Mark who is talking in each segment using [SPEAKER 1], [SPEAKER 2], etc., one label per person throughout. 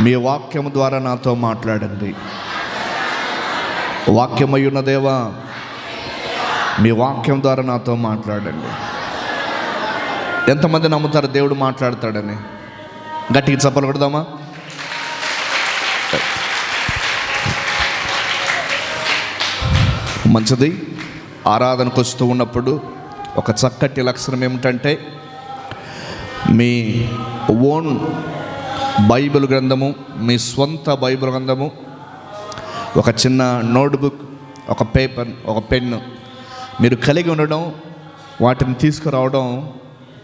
[SPEAKER 1] మీ వాక్యము ద్వారా నాతో మాట్లాడండి. వాక్యమయ్యున్న దేవా, మీ వాక్యం ద్వారా నాతో మాట్లాడండి. ఎంతమంది నమ్ముతారు దేవుడు మాట్లాడతాడని? గట్టిగా చప్పలు కొడదామా? మంచిది. ఆరాధనకు వస్తూ ఉన్నప్పుడు ఒక చక్కటి లక్షణం ఏమిటంటే, మీ ఓన్ బైబిల్ గ్రంథము, మీ స్వంత బైబిల్ గ్రంథము, ఒక చిన్న నోట్బుక్, ఒక పేపర్, ఒక పెన్ను మీరు కలిగి ఉండడం, వాటిని తీసుకురావడం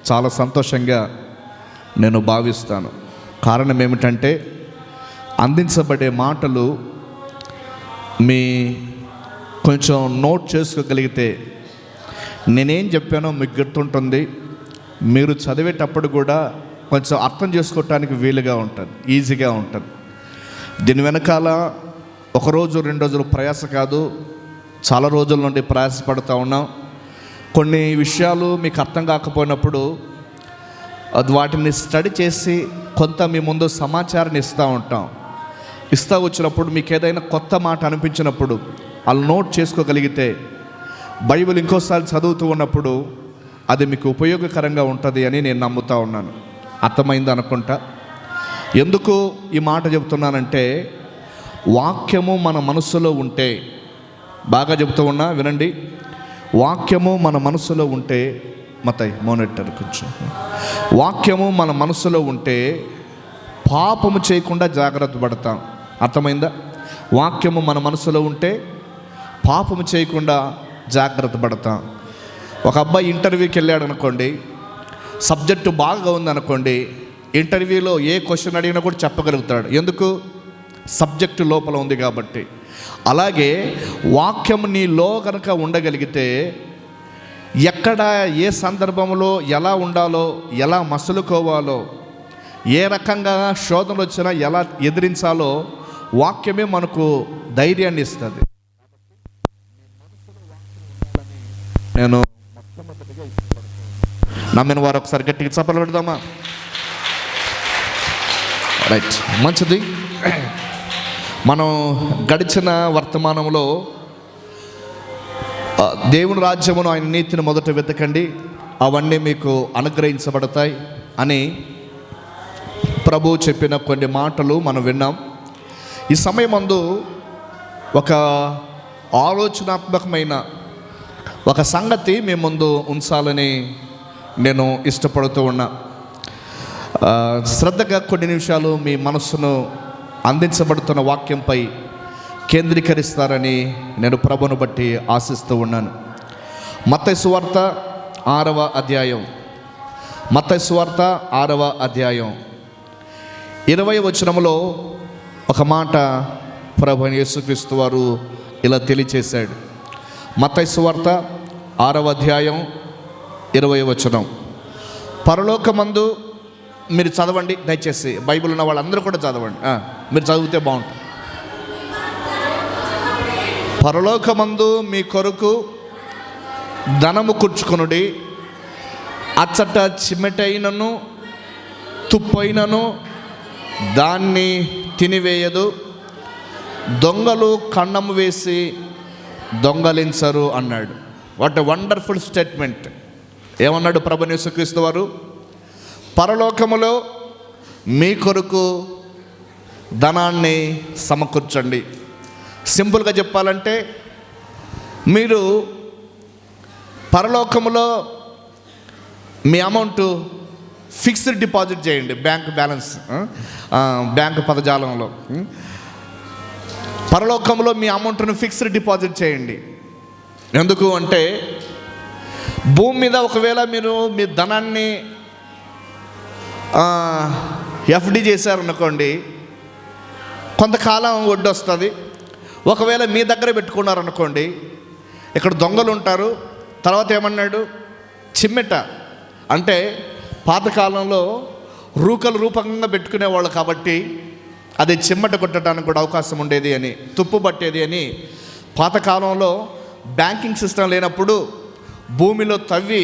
[SPEAKER 1] చాలా సంతోషంగా నేను భావిస్తాను. కారణం ఏమిటంటే, అందించబడే మాటలు మీ కొంచెం నోట్ చేసుకోగలిగితే నేనేం చెప్పానో మీకు గుర్తుంటుంది. మీరు చదివేటప్పుడు కూడా కొంచెం అర్థం చేసుకోవటానికి వీలుగా ఉంటుంది, ఈజీగా ఉంటుంది. దీని వెనకాల ఒకరోజు 2 రోజులు ప్రయాస కాదు, చాలా రోజుల నుండి ప్రయాసపడుతూ ఉన్నాం. కొన్ని విషయాలు మీకు అర్థం కాకపోయినప్పుడు వాటిని స్టడీ చేసి కొంత మీ ముందు సమాచారాన్ని ఇస్తూ వచ్చినప్పుడు మీకు ఏదైనా కొత్త మాట అనిపించినప్పుడు వాళ్ళు నోట్ చేసుకోగలిగితే బైబిల్ ఇంకోసారి చదువుతూ ఉన్నప్పుడు అది మీకు ఉపయోగకరంగా ఉంటుంది అని నేను నమ్ముతూ ఉన్నాను. అర్థమైంది అనుకుంటా. ఎందుకు ఈ మాట చెబుతున్నానంటే, వాక్యము మన మనసులో ఉంటే, బాగా చెబుతూ ఉన్నా వినండి, వాక్యము మన మనసులో ఉంటే, మతై మోనిటర్ కొంచెం, వాక్యము మన మనసులో ఉంటే పాపము చేయకుండా జాగ్రత్త పడతాం. అర్థమైందా? వాక్యము మన మనసులో ఉంటే పాపము చేయకుండా జాగ్రత్త పడతాం. ఒక అబ్బాయి ఇంటర్వ్యూకి వెళ్ళాడు అనుకోండి, సబ్జెక్టు బాగా ఉందనుకోండి, ఇంటర్వ్యూలో ఏ క్వశ్చన్ అడిగినా కూడా చెప్పగలుగుతాడు. ఎందుకు? సబ్జెక్టు లోపల ఉంది కాబట్టి. అలాగే వాక్యం నీలో కనుక ఉండగలిగితే ఎక్కడ ఏ సందర్భంలో ఎలా ఉండాలో, ఎలా మసులుకోవాలో, ఏ రకంగా శోధనలు వచ్చినా ఎలా ఎదిరించాలో వాక్యమే మనకు ధైర్యాన్ని ఇస్తుంది. నేను మొట్టమొదటిగా ఇష్టపడుతున్నాను. నమ్మిన వారు ఒకసారి గట్టిగా చప్పలు పెడదామా? రైట్, మంచిది. మనం గడిచిన వర్తమానంలో దేవుని రాజ్యమును, ఆయన నీతిని మొదట వెతకండి, అవన్నీ మీకు అనుగ్రహించబడతాయి అని ప్రభు చెప్పిన కొన్ని మాటలు మనం విన్నాం. ఈ సమయమందు ఒక ఆలోచనాత్మకమైన ఒక సంగతి మీ ముందు ఉంచాలని నేను ఇష్టపడుతూ ఉన్నా. శ్రద్ధగా కొన్ని నిమిషాలు మీ మనస్సును అందించబడుతున్న వాక్యంపై కేంద్రీకరిస్తారని నేను ప్రభును బట్టి ఆశిస్తూ ఉన్నాను. మత్తయి సువార్త 6వ అధ్యాయం, మత్తయి సువార్త 6వ అధ్యాయం 20వ వచనములో ఒక మాట ప్రభు యేసుక్రీస్తు వారు ఇలా తెలియచేశాడు. మత్తయి సువార్త 6వ అధ్యాయం 20వ వచనం. పరలోకమందు, మీరు చదవండి దయచేసి, బైబిల్ ఉన్న వాళ్ళందరూ కూడా చదవండి, మీరు చదివితే బాగుంటుంది. పరలోకమందు మీ కొరకు ధనము కూర్చుకొనుడి, అచ్చట చిమ్మెటైనను తుప్పైనను దాన్ని తినివేయదు, దొంగలు కన్నము వేసి దొంగలించరు అన్నాడు. What a wonderful statement. ఏమన్నాడు ప్రభువు యేసుక్రీస్తు వారు? పరలోకములో మీ కొరకు ధనాన్ని సమకూర్చండి. సింపుల్గా చెప్పాలంటే, మీరు పరలోకములో మీ అమౌంట్ ఫిక్స్డ్ డిపాజిట్ చేయండి. బ్యాంక్ బ్యాలెన్స్, బ్యాంకు పదజాలంలో పరలోకంలో మీ అమౌంట్ను ఫిక్స్డ్ డిపాజిట్ చేయండి. ఎందుకు అంటే, భూమి మీద ఒకవేళ మీరు మీ ధనాన్ని ఎఫ్డి చేశారనుకోండి, కొంతకాలం వడ్డీ వస్తుంది. ఒకవేళ మీ దగ్గర పెట్టుకున్నారనుకోండి, ఇక్కడ దొంగలు ఉంటారు. తర్వాత ఏమన్నాడు? చిమ్మెట అంటే పాతకాలంలో రూకలు రూపకంగా పెట్టుకునేవాళ్ళు కాబట్టి అది చిమ్మట కొట్టడానికి కూడా అవకాశం ఉండేది అని, తుప్పు పట్టేది అని. పాతకాలంలో బ్యాంకింగ్ సిస్టమ్ లేనప్పుడు భూమిలో తవ్వి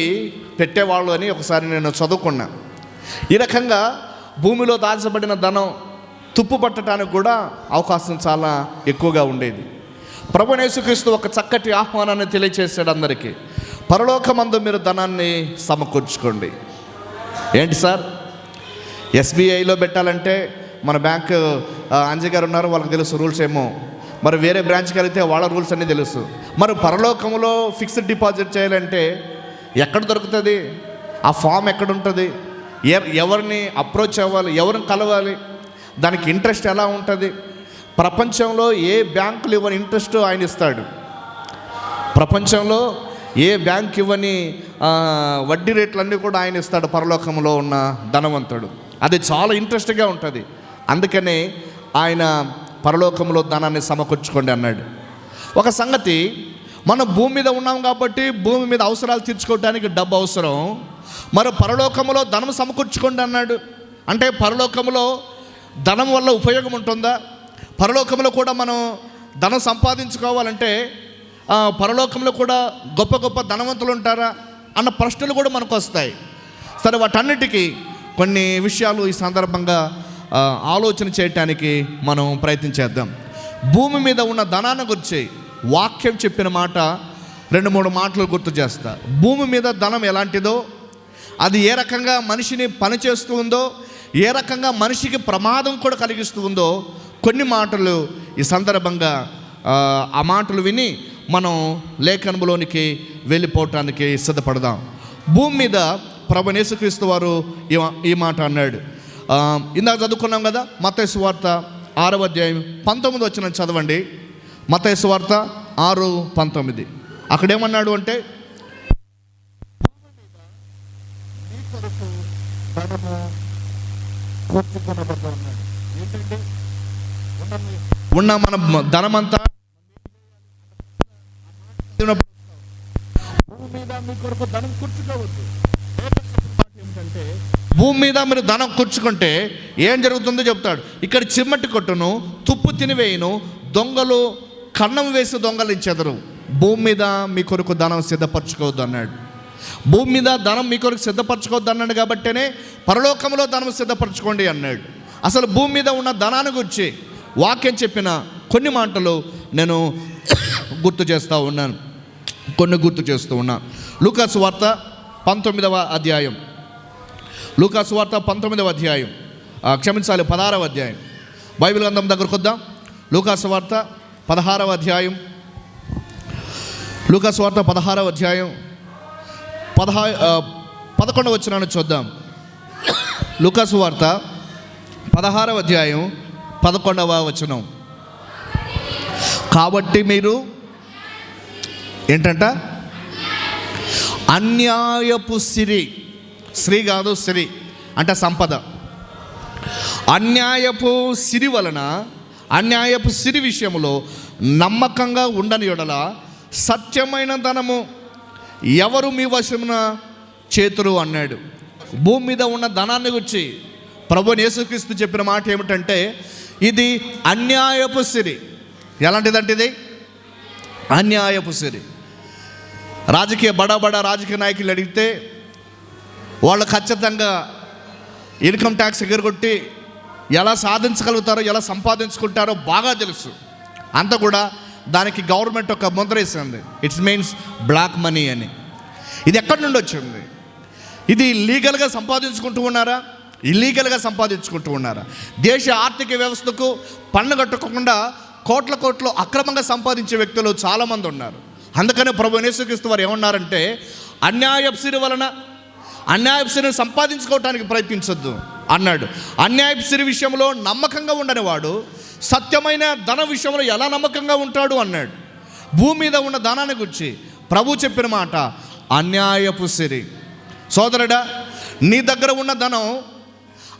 [SPEAKER 1] పెట్టేవాళ్ళు అని ఒకసారి నేను చదువుకున్నా. ఈ రకంగా భూమిలో దాచబడిన ధనం తుప్పు పట్టడానికి కూడా అవకాశం చాలా ఎక్కువగా ఉండేది. ప్రభువైన యేసుక్రీస్తు ఒక చక్కటి ఆహ్వానాన్ని తెలియచేశాడు అందరికీ. పరలోకమందు మీరు ధనాన్ని సమకూర్చుకోండి. ఏంటి సార్, ఎస్బీఐలో పెట్టాలంటే మన బ్యాంక్ అంజయ్ గారు ఉన్నారు, వాళ్ళకి తెలుసు రూల్స్ ఏమో. మరి వేరే బ్రాంచ్కి వెళ్తే వాళ్ళ రూల్స్ అన్నీ తెలుసు. మరి పరలోకంలో ఫిక్స్డ్ డిపాజిట్ చేయాలంటే ఎక్కడ దొరుకుతుంది? ఆ ఫామ్ ఎక్కడ ఉంటుంది? ఎవరిని అప్రోచ్ అవ్వాలి? ఎవరిని కలవాలి? దానికి ఇంట్రెస్ట్ ఎలా ఉంటుంది? ప్రపంచంలో ఏ బ్యాంకులు ఇవ్వని ఇంట్రెస్ట్ ఆయన ఇస్తాడు. ప్రపంచంలో ఏ బ్యాంక్ ఇవ్వని వడ్డీ రేట్లన్నీ కూడా ఆయన ఇస్తాడు పరలోకంలో ఉన్న ధనవంతుడు. అది చాలా ఇంట్రెస్ట్గా ఉంటుంది. అందుకనే ఆయన పరలోకంలో ధనాన్ని సమకూర్చుకోండి అన్నాడు. ఒక సంగతి, మనం భూమి మీద ఉన్నాం కాబట్టి భూమి మీద అవసరాలు తీర్చుకోవడానికి డబ్బు అవసరం. మరి పరలోకంలో ధనం సమకూర్చుకోండి అన్నాడు. అంటే పరలోకంలో ధనం వల్ల ఉపయోగం ఉంటుందా? పరలోకంలో కూడా మనం ధనం సంపాదించుకోవాలంటే పరలోకంలో కూడా గొప్ప గొప్ప ధనవంతులు ఉంటారా అన్న ప్రశ్నలు కూడా మనకు వస్తాయి. సరే, వాటన్నిటికీ కొన్ని విషయాలు ఈ సందర్భంగా ఆలోచన చేయటానికి మనం ప్రయత్నించేద్దాం. భూమి మీద ఉన్న ధనాన్ని గురించి వాక్యం చెప్పిన మాట 2-3 మాటలు గుర్తు చేస్తా. భూమి మీద ధనం ఎలాంటిదో, అది ఏ రకంగా మనిషిని పనిచేస్తూ ఉందో, ఏ రకంగా మనిషికి ప్రమాదం కూడా కలిగిస్తూ ఉందో కొన్ని మాటలు ఈ సందర్భంగా ఆ మాటలు విని మనం లేఖనంలోనికి వెళ్ళిపోవటానికి సిద్ధపడదాం. భూమి మీద ప్రభువైన యేసుక్రీస్తు వారు ఈ మాట అన్నాడు. ఇందాక చదువుకున్నాం కదా, మత్తయి సువార్త 6వ అధ్యాయం 19 వచనం చదవండి. మత్తయి సువార్త 6:19. అక్కడేమన్నాడు అంటే, ఉన్న మన ధనమంతా భూమి మీద మీ కొరకు ధనం కూర్చుకోవద్దు. ఏమిటంటే భూమి మీద మీరు ధనం కూర్చుకుంటే ఏం జరుగుతుందో చెప్తాడు. ఇక్కడ చిమ్మటి కొట్టును, తుప్పు తినివేయును, దొంగలు కన్నం వేసి దొంగలించెదరు. భూమి మీద మీ కొరకు ధనం సిద్ధపరచుకోవద్దు అన్నాడు. భూమి మీద ధనం మీ కొరకు సిద్ధపరచుకోవద్దు అన్నాడు. కాబట్టినే పరలోకంలో ధనం సిద్ధపరచుకోండి అన్నాడు. అసలు భూమి మీద ఉన్న ధనాన్ని గురించి వాక్యం చెప్పిన కొన్ని మాటలు నేను గుర్తు చేస్తూ ఉన్నాను. లూకాసు వార్త 19వ అధ్యాయం. లూకాసు వార్త 19వ అధ్యాయం, 16వ అధ్యాయం. బైబిల్ గ్రంథం దగ్గరకు వద్దాం. లూకాసు వార్త 16వ అధ్యాయం. లూకాసు వార్త 16వ అధ్యాయం 11వ వచనాన్ని చూద్దాం. లూకాసు వార్త 16వ అధ్యాయం 11వ వచనం. కాబట్టి మీరు ఏంటంట, అన్యాయపు సిరి, శ్రీ కాదు సిరి అంటే సంపద, అన్యాయపు సిరి వలన, అన్యాయపు సిరి విషయంలో నమ్మకంగా ఉండని యెడల సత్యమైన ధనము ఎవరు మీ వశమున చేతురు అన్నాడు. భూమి మీద ఉన్న ధనాన్ని గురించి ప్రభువైన యేసుక్రీస్తు చెప్పిన మాట ఏమిటంటే, ఇది అన్యాయపు సిరి. ఎలాంటిదంటే ఇది అన్యాయపు సిరి. బడా రాజకీయ నాయకులు అడిగితే వాళ్ళు ఖచ్చితంగా ఇన్కమ్ ట్యాక్స్ ఎగరగొట్టి ఎలా సాధించగలుగుతారో, ఎలా సంపాదించుకుంటారో బాగా తెలుసు. అంతా కూడా దానికి గవర్నమెంట్ ఒక ముద్ర వేసింది, ఇట్స్ మీన్స్ బ్లాక్ మనీ అని. ఇది ఎక్కడి నుండి వచ్చింది? ఇది లీగల్గా సంపాదించుకుంటూ ఉన్నారా, ఇల్లీగల్గా సంపాదించుకుంటూ ఉన్నారా? దేశ ఆర్థిక వ్యవస్థకు పన్ను కట్టకుండా కోట్ల అక్రమంగా సంపాదించే వ్యక్తులు చాలామంది ఉన్నారు. అందుకనే ప్రభువైన యేసుక్రీస్తు వారు ఏమన్నారంటే, అన్యాయపు సిరి వలన అన్యాయపు సిరిని సంపాదించుకోవటానికి ప్రయత్నించొద్దు అన్నాడు. అన్యాయపు సిరి విషయంలో నమ్మకంగా ఉండని వాడు సత్యమైన ధన విషయంలో ఎలా నమ్మకంగా ఉంటాడు అన్నాడు. భూమి మీద ఉన్న ధనాన్ని గురించి ప్రభు చెప్పిన మాట అన్యాయపు సిరి. సోదరుడా, నీ దగ్గర ఉన్న ధనం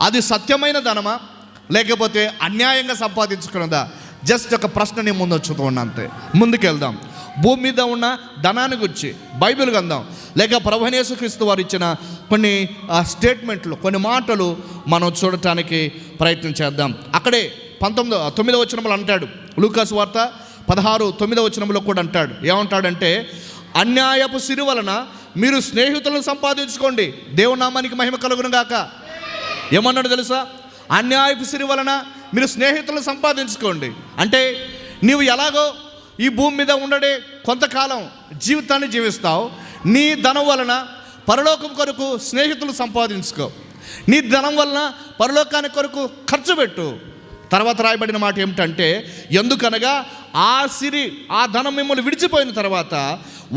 [SPEAKER 1] అది సత్యమైన ధనమా లేకపోతే అన్యాయంగా సంపాదించుకున్నదా? జస్ట్ ఒక ప్రశ్న నీ ముందు వచ్చుతూ ఉన్నా, అంతే. ముందుకెళ్దాం. భూమి మీద ఉన్న ధనాన్ని గురించి బైబిల్ గ్రంథం లేక ప్రభువైన యేసుక్రీస్తు వారు ఇచ్చిన కొన్ని స్టేట్మెంట్లు, కొన్ని మాటలు మనం చూడటానికి ప్రయత్నం చేద్దాం. అక్కడే 9వ వచనంలో అంటాడు. లూకాసు వార్త 16:9వ వచనంలో కూడా అంటాడు. ఏమంటాడంటే, అన్యాయపు సిరి వలన మీరు స్నేహితులను సంపాదించుకోండి, దేవుని నామానికి మహిమ కలుగును గాక. ఏమన్నాడు తెలుసా? అన్యాయపు సిరి వలన మీరు స్నేహితులను సంపాదించుకోండి. అంటే నీవు ఎలాగో ఈ భూమి మీద ఉండడే కొంతకాలం జీవితాన్ని జీవిస్తావు. నీ ధనం వలన పరలోకం కొరకు స్నేహితులు సంపాదించుకో. నీ ధనం వలన పరలోకానికి కొరకు ఖర్చు పెట్టు. తర్వాత రాయబడిన మాట ఏమిటంటే, ఎందుకనగా ఆ సిరి, ఆ ధనం మిమ్మల్ని విడిచిపోయిన తర్వాత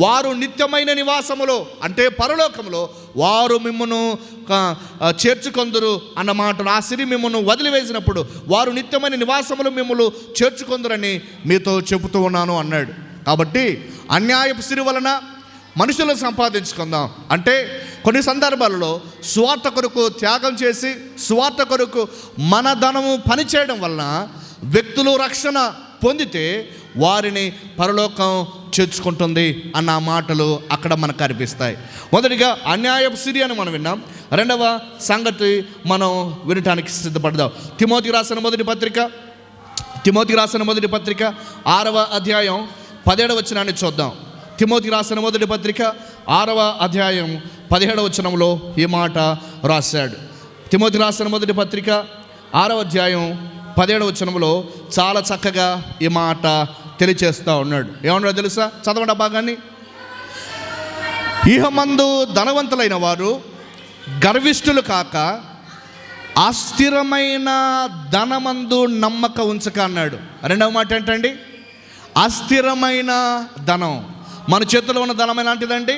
[SPEAKER 1] వారు నిత్యమైన నివాసములో, అంటే పరలోకంలో వారు మిమ్మను చేర్చుకొందురు అన్నమాట. ఆ సిరి మిమ్మల్ని వదిలివేసినప్పుడు వారు నిత్యమైన నివాసములు మిమ్మల్ని చేర్చుకొందురని మీతో చెబుతూ ఉన్నాను అన్నాడు. కాబట్టి అన్యాయపు సిరి వలన మనుషులను సంపాదించుకుందాం. అంటే కొన్ని సందర్భాలలో స్వార్థ కొరకు త్యాగం చేసి, స్వార్థ కొరకు మన ధనము పనిచేయడం వలన వ్యక్తులు రక్షణ పొందితే వారిని పరలోకం చేర్చుకుంటుంది అన్న మాటలు అక్కడ మనకు కనిపిస్తాయి. మొదటిగా అన్యాయపు సిరి అని మనం విన్నాం. రెండవ సంగతి మనం వినటానికి సిద్ధపడదాం. తిమోతికి రాసిన మొదటి పత్రిక 6వ అధ్యాయం 17వ వచనాన్ని చూద్దాం. తిమోతికి రాసిన మొదటి పత్రిక 6వ అధ్యాయం 17వ వచనంలో ఈ మాట రాశాడు. తిమోతికి రాసిన మొదటి పత్రిక 6వ అధ్యాయం 17వ వచనంలో చాలా చక్కగా ఈ మాట తెలియచేస్తూ ఉన్నాడు. ఏమన్నాడో తెలుసా? చదవండి ఆ భాగాన్ని. ఇహమందు ధనవంతులైన వారు గర్విష్ఠులు కాక అస్థిరమైన ధనమందు నమ్మక ఉంచక అన్నాడు. రెండవ మాట ఏంటండి? అస్థిరమైన ధనం. మన చేతిలో ఉన్న ధనం ఎలాంటిదండి?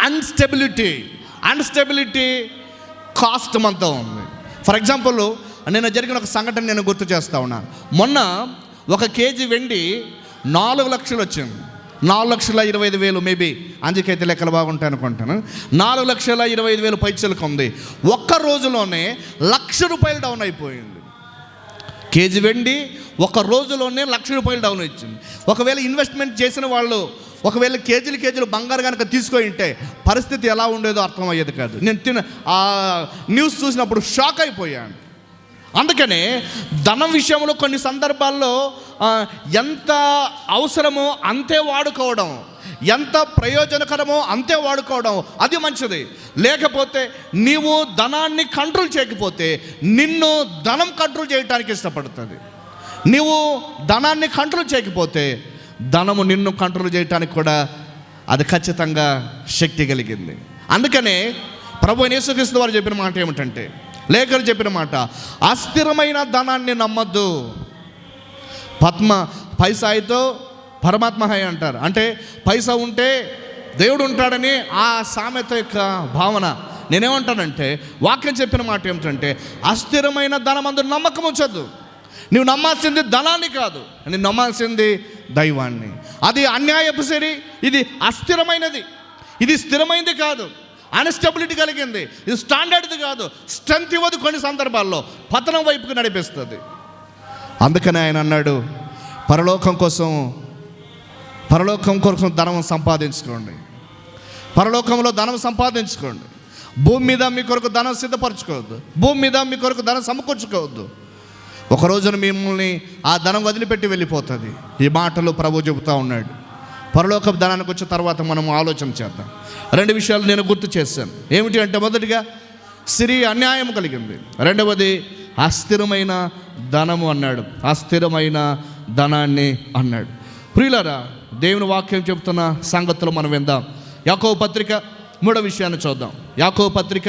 [SPEAKER 1] అన్స్టెబిలిటీ కాస్ట్ మనతో ఉంది. ఫర్ ఎగ్జాంపుల్, నేను జరిగిన ఒక సంఘటన నేను గుర్తు చేస్తూ ఉన్నాను. మొన్న 1 కేజీ వెండి 4 లక్షలు వచ్చింది. 4,25,000 మేబీ, అందుకైతే లెక్కలు బాగుంటాయి అనుకుంటాను. 4,25,000 పైచలకు ఉంది. ఒక్క రోజులోనే ₹1,00,000 డౌన్ అయిపోయింది. కేజీ వెండి ఒక రోజులోనే ₹1,00,000 డౌన్ వచ్చింది. ఒకవేళ ఇన్వెస్ట్మెంట్ చేసిన వాళ్ళు ఒకవేళ కేజీలు బంగారు కనుక తీసుకొని ఉంటే పరిస్థితి ఎలా ఉండేదో అర్థమయ్యేది కాదు. నేను ఆ న్యూస్ చూసినప్పుడు షాక్ అయిపోయాను. అందుకనే ధనం విషయంలో కొన్ని సందర్భాల్లో ఎంత అవసరమో అంతే వాడుకోవడం, ఎంత ప్రయోజనకరమో అంతే వాడుకోవడం, అది మంచిది. లేకపోతే నీవు ధనాన్ని కంట్రోల్ చేయకపోతే నిన్ను ధనం కంట్రోల్ చేయడానికి ఇష్టపడుతుంది. నీవు ధనాన్ని కంట్రోల్ చేయకపోతే ధనము నిన్ను కంట్రోల్ చేయడానికి కూడా అది ఖచ్చితంగా శక్తి కలిగింది. అందుకనే ప్రభువైన యేసుక్రీస్తు వారు చెప్పిన మాట ఏమిటంటే, లేఖలు చెప్పిన మాట, అస్థిరమైన ధనాన్ని నమ్మద్దు. పైసాయితో పరమాత్మ హాయ్ అంటారు. అంటే పైసా ఉంటే దేవుడు ఉంటాడని ఆ సామెత యొక్క భావన. నేనేమంటానంటే, వాక్యం చెప్పిన మాట ఏమిటంటే, అస్థిరమైన ధనమందు నమ్మకం ఉంచద్దు. నువ్వు నమ్మాల్సింది ధనాన్ని కాదు, నేను నమ్మాల్సింది దైవాన్ని. అది అన్యాయపు సిరి, ఇది అస్థిరమైనది, ఇది స్థిరమైనది కాదు, అన్స్టెబిలిటీ కలిగింది, ఇది స్టాండర్డ్ది కాదు, స్ట్రెంత్ ఇవ్వదు, కొన్ని సందర్భాల్లో పతనం వైపుకి నడిపిస్తుంది. అందుకనే ఆయన అన్నాడు, పరలోకం కోసం ధనం సంపాదించుకోండి, పరలోకంలో ధనం సంపాదించుకోండి. భూమి మీద మీ కొరకు ధనం సిద్ధపరచుకోవద్దు, భూమి మీద మీ కొరకు ధనం సమకూర్చుకోవద్దు. ఒక రోజున మిమ్మల్ని ఆ ధనం వదిలిపెట్టి వెళ్ళిపోతుంది. ఈ మాటలు ప్రభు చెబుతూ ఉన్నాడు. పరలోకపు ధనానికి వచ్చిన తర్వాత మనం ఆలోచన చేద్దాం. 2 విషయాలు నేను గుర్తు చేశాను. ఏమిటి అంటే, మొదటిగా సిరి అన్యాయం కలిగింది, రెండవది అస్థిరమైన ధనము అన్నాడు, అస్థిరమైన ధనాన్ని అన్నాడు. ప్రియులారా, దేవుని వాక్యం చెబుతున్న సంగతులు మనం విందాం. యాకోబు పత్రిక 3వ విషయాన్ని చూద్దాం. యాకోబు పత్రిక,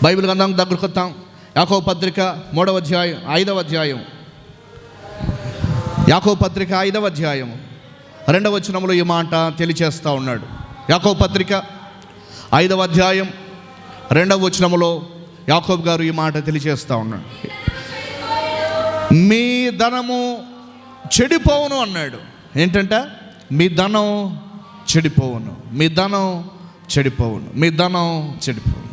[SPEAKER 1] బైబిల్ గ్రంథం దగ్గరకు వద్దాం. యాకోబు పత్రిక 3వ అధ్యాయం 5వ అధ్యాయం, యాకోబు పత్రిక 5వ అధ్యాయం 2వ వచనంలో ఈ మాట తెలియచేస్తూ ఉన్నాడు. యాకోబు పత్రిక 5వ అధ్యాయం 2వ వచనంలో యాకోబు గారు ఈ మాట తెలియచేస్తూ ఉన్నాడు. మీ ధనము చెడిపోవును అన్నాడు. ఏంటంట? మీ ధనం చెడిపోవును, మీ ధనం చెడిపోవును, మీ ధనం చెడిపోవును.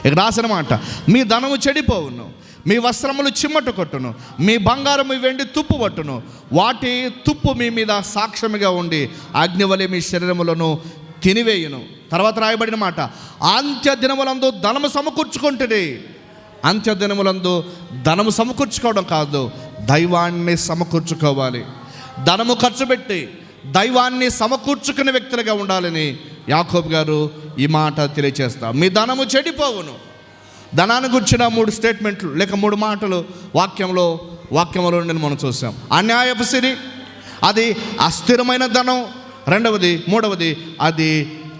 [SPEAKER 1] ఇక రాసిన మాట, మీ ధనము చెడిపోవును, మీ వస్త్రములు చిమ్మట కొట్టును, మీ బంగారము వెండి తుప్పు పట్టును, వాటి తుప్పు మీ మీద సాక్ష్యముగా ఉండి అగ్నివలె మీ శరీరములను తినివేయును. తర్వాత రాయబడిన మాట, అంత్య దినములందు ధనము సమకూర్చుకుంటుంది. అంత్య దినములందు ధనము సమకూర్చుకోవడం కాదు, దైవాన్ని సమకూర్చుకోవాలి. ధనము ఖర్చు పెట్టి దైవాన్ని సమకూర్చుకునే వ్యక్తులుగా ఉండాలని యాకోబు గారు ఈ మాట తెలియచేస్తారు. మీ ధనము చెడిపోవును, ధనాన్ని గురించిన 3 స్టేట్మెంట్లు లేక 3 మాటలు వాక్యంలో నేను మనం చూసాం. అన్యాయపు సిరి, అది అస్థిరమైన ధనం, మూడవది అది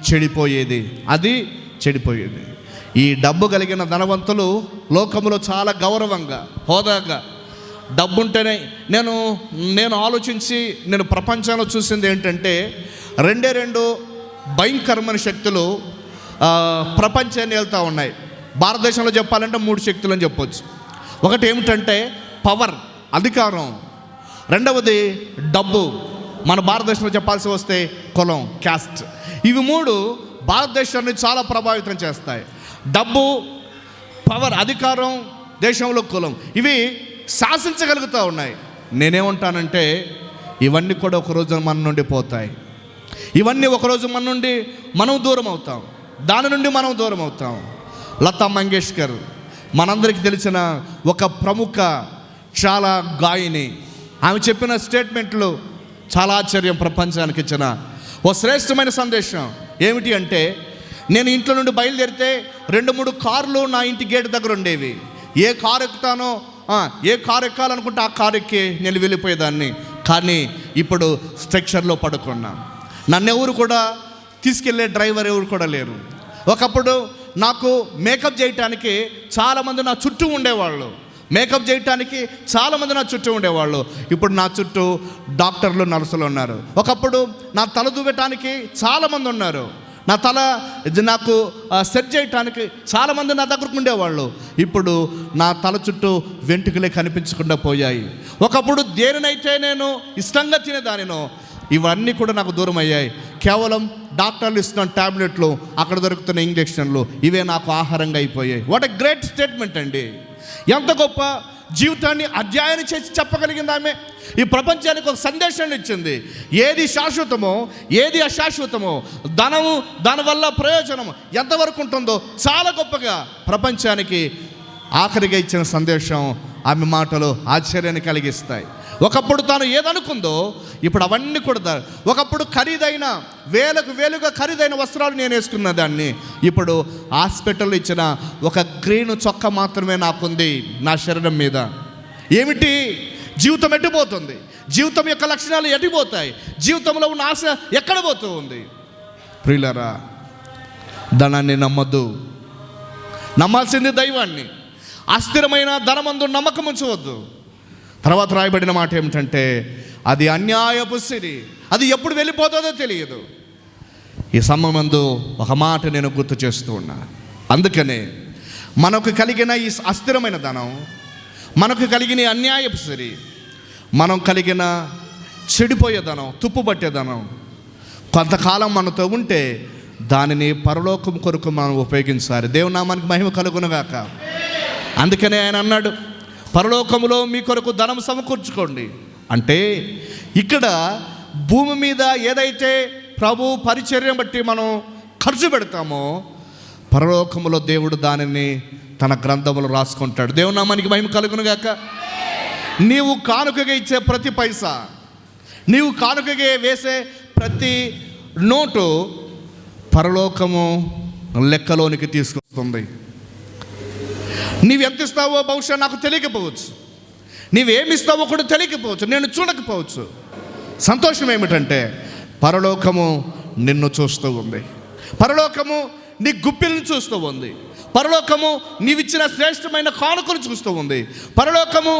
[SPEAKER 1] చెడిపోయేది. ఈ డబ్బు కలిగిన ధనవంతులు లోకంలో చాలా గౌరవంగా, హోదాగా, డబ్బుంటేనే నేను ఆలోచించి నేను ప్రపంచంలో చూసింది ఏంటంటే 2 భయంకరమైన శక్తులు ప్రపంచాన్ని వెళ్తూ ఉన్నాయి. భారతదేశంలో చెప్పాలంటే 3 శక్తులు అని చెప్పొచ్చు. ఒకటి ఏమిటంటే పవర్, అధికారం. రెండవది డబ్బు, మన భారతదేశంలో చెప్పాల్సి వస్తే కులం, క్యాస్ట్. ఇవి 3 భారతదేశాన్ని చాలా ప్రభావితం చేస్తాయి. డబ్బు, పవర్, అధికారం, దేశంలో కులం, ఇవి శాసించగలుగుతూ ఉన్నాయి. నేనేమంటానంటే ఇవన్నీ కూడా ఒక రోజు మన నుండి పోతాయి. ఇవన్నీ ఒకరోజు మన నుండి మనం దూరం అవుతాం, దాని నుండి మనం దూరం అవుతాం. లతా మంగేష్కర్ మనందరికీ తెలిసిన ఒక ప్రముఖ చాలా గాయని. ఆమె చెప్పిన స్టేట్మెంట్లు చాలా ఆశ్చర్యం, ప్రపంచానికి ఇచ్చిన ఓ శ్రేష్టమైన సందేశం. ఏమిటి అంటే, నేను ఇంట్లో నుండి బయలుదేరితే 2-3 కార్లు నా ఇంటి గేట్ దగ్గర ఉండేవి. ఏ కారు ఎక్కుతానో, ఏ కారు ఎక్కాలనుకుంటే ఆ కారు ఎక్కి నేను వెళ్ళిపోయేదాన్ని. కానీ ఇప్పుడు స్ట్రక్చర్లో పడుకున్నా. నన్నెవరు కూడా తీసుకెళ్లే డ్రైవర్ ఎవరు కూడా లేరు. ఒకప్పుడు నాకు మేకప్ చేయటానికి చాలామంది నా చుట్టూ ఉండేవాళ్ళు. ఇప్పుడు నా చుట్టూ డాక్టర్లు, నర్సులు ఉన్నారు. ఒకప్పుడు నా తల దూవటానికి చాలామంది ఉన్నారు. నా తల నాకు సెట్ చేయటానికి చాలామంది నా దగ్గరకు ఉండేవాళ్ళు. ఇప్పుడు నా తల చుట్టూ వెంట్రుకలే కనిపించకుండా పోయాయి. ఒకప్పుడు దేనినైతే నేను ఇష్టంగా తినేదానినో ఇవన్నీ కూడా నాకు దూరం అయ్యాయి. కేవలం డాక్టర్లు ఇస్తున్న ట్యాబ్లెట్లు, అక్కడ దొరుకుతున్న ఇంజెక్షన్లు, ఇవే నాకు ఆహారంగా అయిపోయాయి. వాట్ ఎ గ్రేట్ స్టేట్మెంట్ అండి. ఎంత గొప్ప జీవితాన్ని అధ్యయనం చేసి చెప్పగలిగింది ఆమె. ఈ ప్రపంచానికి ఒక సందేశాన్ని ఇచ్చింది. ఏది శాశ్వతమో, ఏది అశాశ్వతమో, ధనము, దానివల్ల ప్రయోజనము ఎంతవరకు ఉంటుందో చాలా గొప్పగా ప్రపంచానికి ఆఖరిగా ఇచ్చిన సందేశం ఆమె మాటలు ఆశ్చర్యాన్ని కలిగిస్తాయి. ఒకప్పుడు తాను ఏదనుకుందో ఇప్పుడు అవన్నీ కూడా, ఒకప్పుడు ఖరీదైన వేలుగా ఖరీదైన వస్త్రాలు నేను వేసుకున్న దాన్ని ఇప్పుడు హాస్పిటల్లో ఇచ్చిన ఒక గ్రీన్ చొక్కా మాత్రమే నాకుంది నా శరీరం మీద. ఏమిటి? జీవితం ఎట్టిపోతుంది? జీవితం యొక్క లక్షణాలు ఎట్టిపోతాయి? జీవితంలో ఉన్న ఆశ ఎక్కడ పోతూ ఉంది? ప్రియులారా, ధనాన్ని నమ్మద్దు, నమ్మాల్సింది దైవాన్ని. అస్థిరమైన ధనమందు నమ్మకం ఉంచవద్దు. తర్వాత రాయబడిన మాట ఏమిటంటే, అది అన్యాయపు సిరి, అది ఎప్పుడు వెళ్ళిపోతుందో తెలియదు. ఈ సమయమందు ఒక మాట నేను గుర్తు చేస్తూ ఉన్నా. అందుకనే మనకు కలిగిన ఈ అస్థిరమైన ధనం, మనకు కలిగిన అన్యాయపు సిరి, మనం కలిగిన చెడిపోయే ధనం, తుప్పుపట్టే ధనం కొంతకాలం మనతో ఉంటే దానిని పరలోకం కొరకు మనం ఉపయోగించాలి. దేవుని నామానికి మహిమ కలుగునుగాక. అందుకనే ఆయన అన్నాడు, పరలోకములో మీ కొరకు ధనం సమకూర్చుకోండి. అంటే ఇక్కడ భూమి మీద ఏదైతే ప్రభు పరిచర్య బట్టి మనం ఖర్చు పెడతామో, పరలోకములో దేవుడు దానిని తన గ్రంథములో రాసుకుంటాడు. దేవుని నామానికి మహిమ కలుగునుగాక. నీవు కానుకగా ఇచ్చే ప్రతి పైసా, నీవు కానుకగా వేసే ప్రతి నోటు పరలోకము లెక్కలోనికి తీసుకొస్తుంది. నీవెంత ఇస్తావో బహుశా నాకు తెలియకపోవచ్చు, నీవేమిస్తావో కూడా తెలియకపోవచ్చు, నేను చూడకపోవచ్చు. సంతోషం ఏమిటంటే పరలోకము నిన్ను చూస్తూ ఉంది. పరలోకము నీ గుప్పిలను చూస్తూ ఉంది. పరలోకము నీవిచ్చిన శ్రేష్టమైన కానుకలు చూస్తూ ఉంది. పరలోకము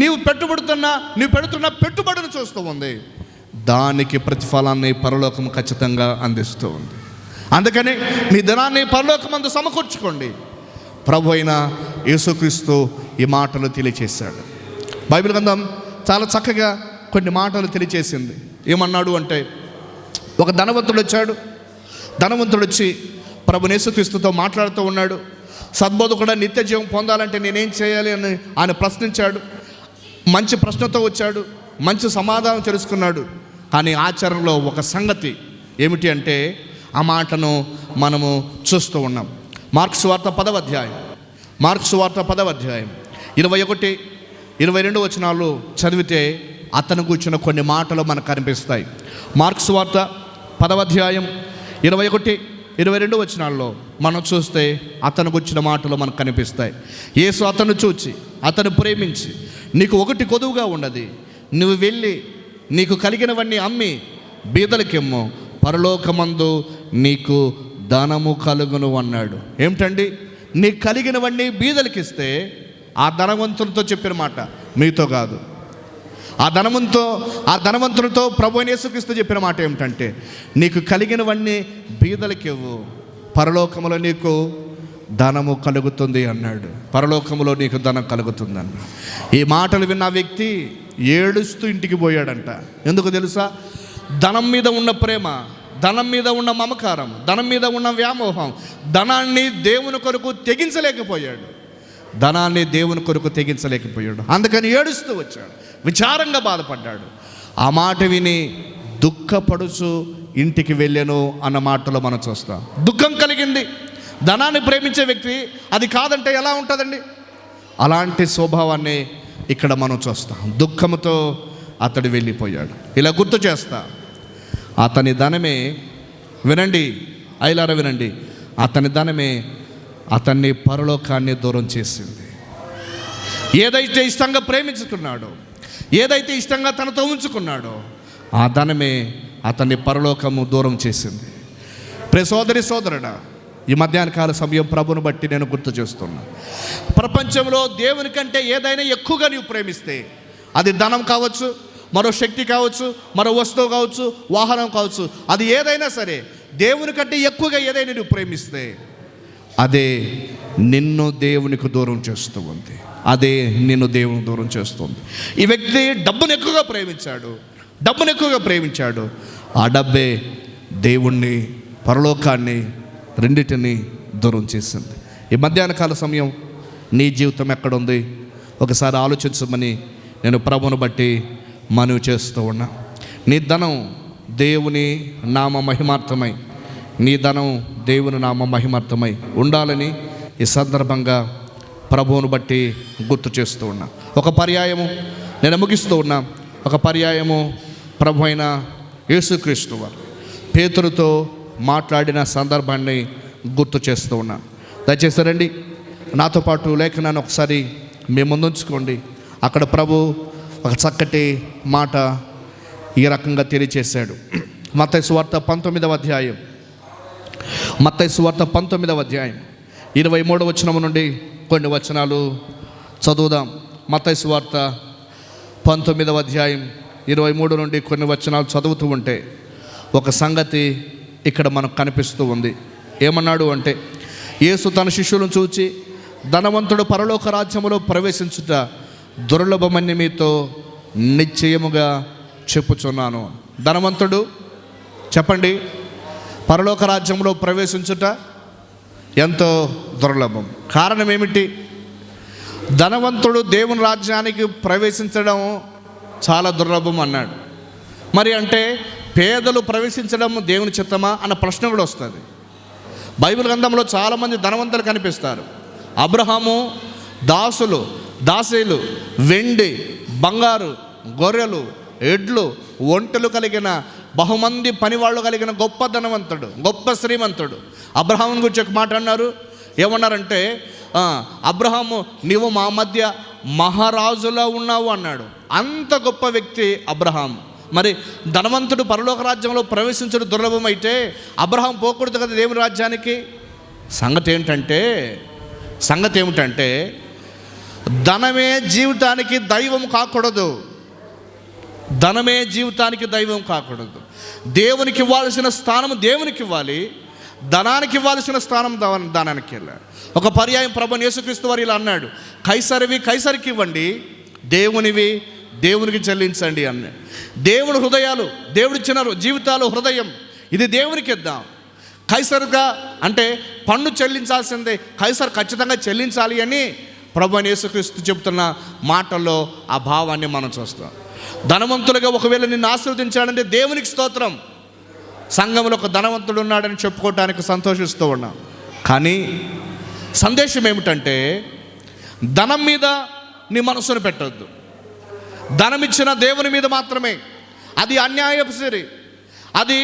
[SPEAKER 1] నీవు పెడుతున్న పెట్టుబడిని చూస్తూ ఉంది. దానికి ప్రతిఫలాన్ని పరలోకము ఖచ్చితంగా అందిస్తూ ఉంది. అందుకని మీ ధనాన్ని పరలోకమందు సమకూర్చుకోండి. ప్రభు అయిన యేసుక్రీస్తు ఈ మాటలు తెలియచేశాడు. బైబిల్ గ్రంథం చాలా చక్కగా కొన్ని మాటలు తెలియచేసింది. ఏమన్నాడు అంటే, ఒక ధనవంతుడు వచ్చాడు. ధనవంతుడు వచ్చి ప్రభు యేసుక్రీస్తుతో మాట్లాడుతూ ఉన్నాడు. సద్బోధకుడా, నిత్య జీవం పొందాలంటే నేనేం చేయాలి అని ఆయన ప్రశ్నించాడు. మంచి ప్రశ్నతో వచ్చాడు, మంచి సమాధానం తెలుసుకున్నాడు. కానీ ఆచరణలో ఒక సంగతి ఏమిటి అంటే, ఆ మాటను మనము చూస్తూ ఉన్నాం. మార్కు సువార్త 10వ అధ్యాయం 21, 22 వచనాలు చదివితే అతను కూర్చున్న కొన్ని మాటలు మనకు కనిపిస్తాయి. మార్కు సువార్త 10వ అధ్యాయం 21, 22 వచనాల్లో మనం చూస్తే అతనికి వచ్చిన మాటలు మనకు కనిపిస్తాయి. యేసు అతను చూచి అతను ప్రేమించి, నీకు ఒకటి కొదువుగా ఉన్నది, నువ్వు వెళ్ళి నీకు కలిగినవన్నీ అమ్మి బీదలకిమ్ము, పరలోకమందు నీకు ధనము కలుగును అన్నాడు. ఏమిటండి? నీకు కలిగినవన్నీ బీదలకిస్తే, ఆ ధనవంతునితో చెప్పిన మాట, మీతో కాదు, ఆ ధనవంతునితో ప్రభు అయిన యేసుక్రీస్తు చెప్పిన మాట ఏమిటంటే, నీకు కలిగినవన్నీ బీదలకివ్వు, పరలోకములో నీకు ధనము కలుగుతుంది అన్నాడు. పరలోకములో నీకు ధనం కలుగుతుంది అన్నాడు. ఈ మాటలు విన్న వ్యక్తి ఏడుస్తూ ఇంటికి పోయాడంట. ఎందుకు తెలుసా? ధనం మీద ఉన్న ప్రేమ, ధనం మీద ఉన్న మమకారం, ధనం మీద ఉన్న వ్యామోహం ధనాన్ని దేవుని కొరకు తెగించలేకపోయాడు. అందుకని ఏడుస్తూ వచ్చాడు, విచారంగా బాధపడ్డాడు. ఆ మాట విని దుఃఖపడుచు ఇంటికి వెళ్ళాను అన్న మాటలో మనం చూస్తాం. దుఃఖం కలిగింది. ధనాన్ని ప్రేమించే వ్యక్తి అది కాదంటే ఎలా ఉంటుందండి? అలాంటి స్వభావాన్ని ఇక్కడ మనం చూస్తాం. దుఃఖంతో అతడు వెళ్ళిపోయాడు. ఇలా గుర్తు చేస్తా, అతని ధనమే, వినండి ఐలారా వినండి, అతని ధనమే అతన్ని పరలోకాన్ని దూరం చేసింది. ఏదైతే ఇష్టంగా ప్రేమించుకున్నాడో, ఏదైతే ఇష్టంగా తనతో ఉంచుకున్నాడో, ఆ ధనమే అతన్ని పరలోకము దూరం చేసింది. సోదరి సోదరుడా, ఈ మధ్యాహ్న కాల సమయం ప్రభుని బట్టి నేను గుర్తు చేస్తున్నా, ప్రపంచంలో దేవుని కంటే ఏదైనా ఎక్కువగా నీవు ప్రేమిస్తే, అది ధనం కావచ్చు, మరో శక్తి కావచ్చు, మరో వస్తువు కావచ్చు, వాహనం కావచ్చు, అది ఏదైనా సరే, దేవుని కంటే ఎక్కువగా ఏదైనా నువ్వు ప్రేమిస్తే అదే నిన్ను దేవునికి దూరం చేస్తూ ఉంది. అదే నిన్ను దేవునికి దూరం చేస్తుంది. ఈ వ్యక్తి డబ్బును ఎక్కువగా ప్రేమించాడు. ఆ డబ్బే దేవుణ్ణి, పరలోకాన్ని, రెండిటిని దూరం చేసింది. ఈ మధ్యాహ్న కాల సమయం నీ జీవితం ఎక్కడుంది ఒకసారి ఆలోచించమని నేను ప్రభువును బట్టి మనవి చేస్తూ ఉన్నా. నీ ధనం దేవుని నామ మహిమార్థమై, నీ ధనం దేవుని నామ మహిమార్థమై ఉండాలని ఈ సందర్భంగా ప్రభువును బట్టి గుర్తు చేస్తూ ఉన్నా. ఒక పర్యాయము నేను ముగిస్తూ ఉన్నా. ఒక పర్యాయము ప్రభు అయిన యేసుక్రీస్తు వారు పేతురుతో మాట్లాడిన సందర్భాన్ని గుర్తు చేస్తూ ఉన్నా. దయచేసి రండి నాతో పాటు లేఖనాన్ని ఒకసారి మీ ముందుంచుకోండి. అక్కడ ప్రభు ఒక చక్కటి మాట ఈ రకంగా తెలియచేశాడు. మత్తయి సువార్త 19వ అధ్యాయం 23వ వచనం నుండి కొన్ని వచనాలు చదువుదాం. మత్తయి సువార్త 19వ అధ్యాయం 23 నుండి కొన్ని వచనాలు చదువుతూ ఉంటే ఒక సంగతి ఇక్కడ మనకు కనిపిస్తూ ఉంది. ఏమన్నాడు అంటే, యేసు తన శిష్యులను చూచి, ధనవంతుడు పరలోక రాజ్యములో ప్రవేశించుట దుర్లభమని మీతో నిశ్చయముగా చెప్పుచున్నాను. ధనవంతుడు చెప్పండి, పరలోక రాజ్యంలో ప్రవేశించుట ఎంతో దుర్లభం. కారణం ఏమిటి? ధనవంతుడు దేవుని రాజ్యానికి ప్రవేశించడం చాలా దుర్లభం అన్నాడు. మరి అంటే పేదలు ప్రవేశించడం దేవుని చిత్తమా అన్న ప్రశ్న కూడా వస్తుంది. బైబిల్ గ్రంథంలో చాలామంది ధనవంతులు కనిపిస్తారు. అబ్రహాము దాసీలు వెండి బంగారు గొర్రెలు ఎడ్లు ఒంటెలు కలిగిన బహుమంది పనివాళ్ళు కలిగిన గొప్ప ధనవంతుడు, గొప్ప శ్రీమంతుడు. అబ్రహాముని గురించి ఒక మాట అన్నారు. ఏమన్నారంటే, అబ్రహాము నీవు మా మధ్య మహారాజులా ఉన్నావు అన్నాడు. అంత గొప్ప వ్యక్తి అబ్రహాం. మరి ధనవంతుడు పరలోక రాజ్యంలో ప్రవేశించడం దుర్లభం అయితే అబ్రహాం పోకూడదు కదా దేవుని రాజ్యానికి? సంగతి ఏమిటంటే ధనమే జీవితానికి దైవం కాకూడదు. దేవునికి ఇవ్వాల్సిన స్థానం దేవునికి ఇవ్వాలి, ధనానికి ఇవ్వాల్సిన స్థానం ధనానికి వెళ్ళాలి. ఒక పర్యాయం ప్రభువు యేసుక్రీస్తు వారు ఇలా అన్నాడు, కైసరివి కైసరికి ఇవ్వండి, దేవునివి దేవునికి చెల్లించండి అన్నాడు. దేవుని హృదయాలు, దేవుడిచ్చిన జీవితాలు, హృదయం ఇది దేవునికి ఇద్దాం. కైసరుగా అంటే పన్ను చెల్లించాల్సిందే, కైసరు ఖచ్చితంగా చెల్లించాలి అని ప్రభువు యేసుక్రీస్తు చెబుతున్న మాటల్లో ఆ భావాన్ని మనం చూస్తాం. ధనవంతులుగా ఒకవేళ నిన్ను ఆశీర్వదించాడంటే దేవునికి స్తోత్రం. సంఘంలో ఒక ధనవంతుడు ఉన్నాడని చెప్పుకోవటానికి సంతోషిస్తూ ఉన్నాం. కానీ సందేశం ఏమిటంటే ధనం మీద నీ మనసును పెట్టొద్దు. ధనం ఇచ్చిన దేవుని మీద మాత్రమే. అది అన్యాయపు సిరి, అది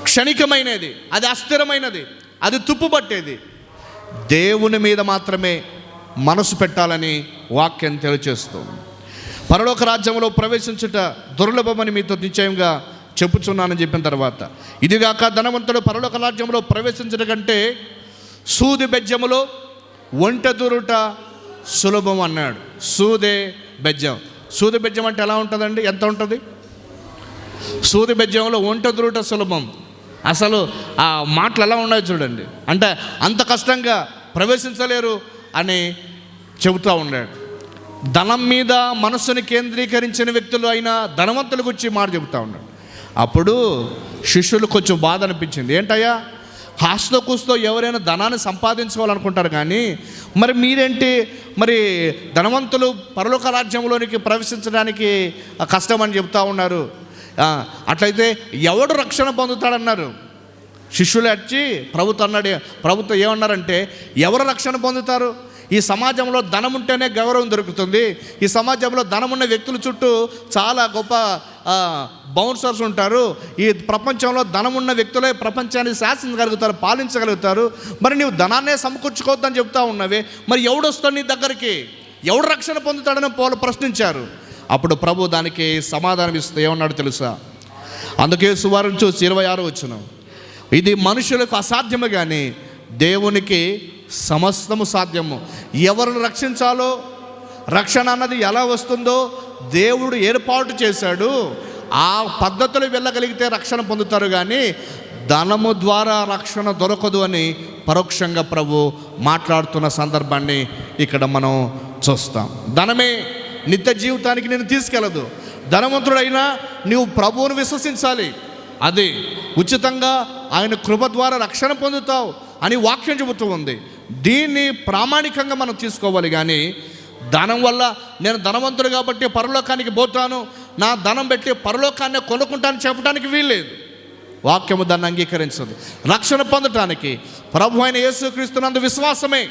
[SPEAKER 1] క్షణికమైనది, అది అస్థిరమైనది. అది తుప్పు పట్టేది. దేవుని మీద మాత్రమే మనసు పెట్టాలని వాక్యం తెలియజేస్తుంది. పరలోక రాజ్యంలో ప్రవేశించుట దుర్లభమని మీతో నిశ్చయంగా చెప్పుచున్నానని చెప్పిన తర్వాత, ఇదిగాక ధనవంతుడు పరలోక రాజ్యంలో ప్రవేశించడం కంటే సూది బెజ్జములో ఒంట దూరుట సులభం అన్నాడు. సూది బెజ్జం అంటే ఎలా ఉంటుందండి? ఎంత ఉంటుంది? సూది బెజ్జంలో ఒంట దూరుట సులభం. అసలు ఆ మాటలు ఎలా ఉన్నాయి చూడండి. అంటే అంత కష్టంగా ప్రవేశించలేరు అని చెబుతూ ఉన్నాడు. ధనం మీద మనస్సుని కేంద్రీకరించిన వ్యక్తులు అయినా ధనవంతుల గురించి మాట చెబుతూ ఉన్నాడు. అప్పుడు శిష్యులు కొంచెం బాధ అనిపించింది. ఏంటయ్యా, కాస్తో కూస్తో ఎవరైనా ధనాన్ని సంపాదించుకోవాలనుకుంటారు, కానీ మరి మీరేంటి మరి ధనవంతులు పరలోక రాజ్యంలోనికి ప్రవేశించడానికి కష్టమని చెప్తా ఉన్నారు. అట్లయితే ఎవడు రక్షణ పొందుతాడన్నారు. శిష్యులు వచ్చి ప్రభుత్వం ఏమన్నారంటే, ఎవరు రక్షణ పొందుతారు? ఈ సమాజంలో ధనం ఉంటేనే గౌరవం దొరుకుతుంది. ఈ సమాజంలో ధనం ఉన్న వ్యక్తుల చుట్టూ చాలా గొప్ప బౌన్సర్స్ ఉంటారు. ఈ ప్రపంచంలో ధనం ఉన్న వ్యక్తులే ప్రపంచాన్ని శాసించగలుగుతారు, పాలించగలుగుతారు. మరి నీవు ధనాన్నే సమకూర్చుకోవద్దని చెప్తా ఉన్నవే, మరి ఎవడు వస్తాడు నీ దగ్గరికి? ఎవడు రక్షణ పొందుతాడని వాళ్ళు ప్రశ్నించారు. అప్పుడు ప్రభు దానికి సమాధానం ఇస్తూ ఏమన్నాడు తెలుసా? అందుకే సువారం చూసి 26 వచనం, ఇది మనుషులకు అసాధ్యము కానీ దేవునికి సమస్తము సాధ్యము. ఎవరిని రక్షించాలో, రక్షణ అన్నది ఎలా వస్తుందో దేవుడు ఏర్పాటు చేశాడు. ఆ పద్ధతులు వెళ్ళగలిగితే రక్షణ పొందుతారు, కానీ ధనము ద్వారా రక్షణ దొరకదు అని పరోక్షంగా ప్రభు మాట్లాడుతున్న సందర్భాన్ని ఇక్కడ మనం చూస్తాం. ధనమే నిత్య జీవితానికి నేను తీసుకెళ్ళదు. ధనవంతుడైనా నీవు ప్రభువును విశ్వసించాలి. అది ఉచితంగా ఆయన కృప ద్వారా రక్షణ పొందుతావు అని వాక్యం చెబుతూ ఉంది. దీన్ని ప్రామాణికంగా మనం తీసుకోవాలి. కానీ ధనం వల్ల నేను ధనవంతుడు కాబట్టి పరలోకానికి పోతాను, నా ధనం పెట్టి పరలోకాన్ని కొనుక్కుంటానని చెప్పడానికి వీల్లేదు. వాక్యము దాన్ని అంగీకరించదు. రక్షణ పొందటానికి ప్రభు అయిన యేసుక్రీస్తునందు విశ్వాసమే.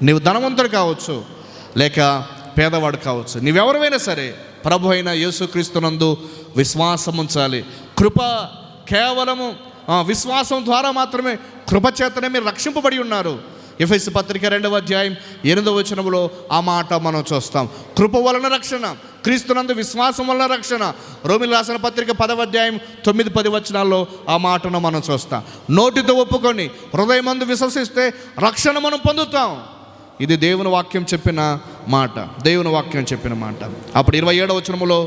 [SPEAKER 1] నీవు ధనవంతుడు కావచ్చు, లేక పేదవాడు కావచ్చు, నీవెవరైనా సరే ప్రభు అయిన యేసుక్రీస్తునందు విశ్వాసం ఉంచాలి. కృప కేవలము విశ్వాసం ద్వారా మాత్రమే, కృపచేతనే మీరు రక్షింపబడి ఉన్నారు. ఎఫెసీ పత్రిక 2వ అధ్యాయం 8వ వచనంలో ఆ మాట మనం చూస్తాం. కృప వలన రక్షణ, క్రీస్తునందు విశ్వాసం వలన రక్షణ. రోమిలకు రాసిన పత్రిక 10వ అధ్యాయం 9-10 వచనాల్లో ఆ మాటను మనం చూస్తాం. నోటితో ఒప్పుకొని హృదయమందు విశ్వసిస్తే రక్షణ మనం పొందుతాం. ఇది దేవుని వాక్యం చెప్పిన మాట, దేవుని వాక్యం చెప్పిన మాట. అప్పుడు 27వ వచనములో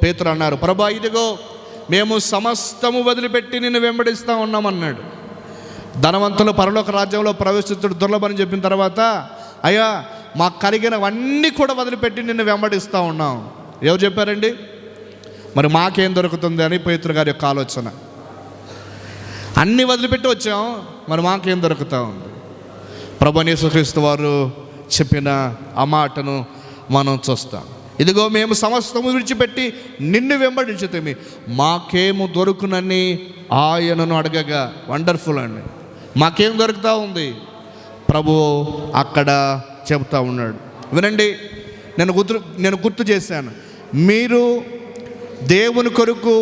[SPEAKER 1] పేతురు అన్నారు, ప్రభా ఇదిగో మేము సమస్తము వదిలిపెట్టి నిన్ను వెంబడిస్తూ ఉన్నామన్నాడు. ధనవంతులు పరలోక రాజ్యంలో ప్రవేశించడం దుర్లభమని చెప్పిన తర్వాత, అయ్యా మాకు కలిగినవన్నీ కూడా వదిలిపెట్టి నిన్ను వెంబడిస్తూ ఉన్నాం. ఎవరు చెప్పారండి? మరి మాకేం దొరుకుతుంది అని పేతురు గారి యొక్క ఆలోచన. అన్నీ వదిలిపెట్టి వచ్చాం, మరి మాకేం దొరుకుతూ ఉంది? ప్రభువైన యేసుక్రీస్తు వారు చెప్పిన ఆ మాటను మనం చూస్తాం. ఇదిగో మేము సమస్తము విడిచిపెట్టి నిన్ను వెంబడించుతాము, మాకేము దొరుకునని ఆయనను అడగగా. వండర్ఫుల్ అండి. మాకేం దొరుకుతూ ఉంది? ప్రభు అక్కడ చెబుతూ ఉన్నాడు. వినండి, నేను గుర్తు చేశాను. మీరు దేవుని కొరకు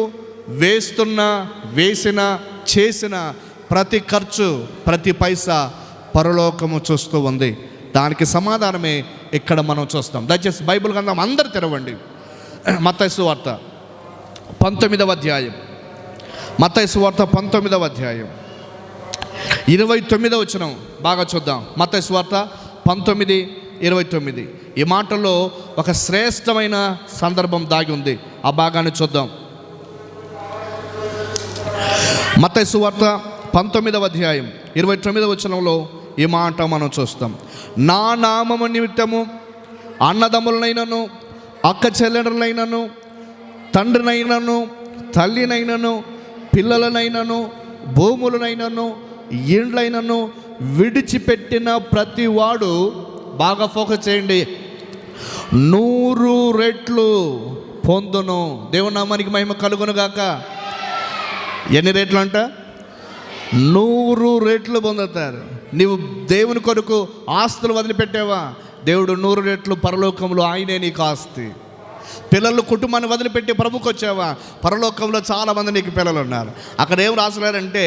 [SPEAKER 1] వేసిన చేసిన ప్రతి ఖర్చు, ప్రతి పైసా పరలోకము చూస్తూ ఉంది. దానికి సమాధానమే ఇక్కడ మనం చూస్తాం. దయచేసి బైబిల్ గ్రంథం అందరు తెరవండి. మత్తయి సువార్త 19వ అధ్యాయం, మత్తయి సువార్త 19వ అధ్యాయం 29వ వచనం బాగా చూద్దాం. మత్తయి సువార్త 19:29. ఈ మాటల్లో ఒక శ్రేష్టమైన సందర్భం దాగి ఉంది. ఆ భాగాన్ని చూద్దాం. మత్తయి సువార్త 19వ అధ్యాయం 29వ వచనంలో ఈ మాట మనం చూస్తాం. నా నామము నిమిత్తము అన్నదమ్ములనైనను, అక్క చెల్లెళ్ళనైనను, తండ్రినైనను, తల్లినైనను, పిల్లలనైనను, భూములనైనను, ఇండ్లైనను విడిచిపెట్టిన ప్రతి వాడు, బాగా ఫోకస్ చేయండి, 100 రెట్లు పొందును. దేవుని నామానికి మహిమ కలుగునుగాక. ఎన్ని రెట్లు అంట? 100 రెట్లు పొందుతారు. నీవు దేవుని కొరకు ఆస్తులు వదిలిపెట్టావా? దేవుడు 100 రెట్లు పరలోకంలో ఆయనే నీకు ఆస్తి. పిల్లలు కుటుంబాన్ని వదిలిపెట్టి ప్రభుకు వచ్చావా? పరలోకంలో చాలామంది నీకు పిల్లలు ఉన్నారు. అక్కడ ఏం రాసున్నారంటే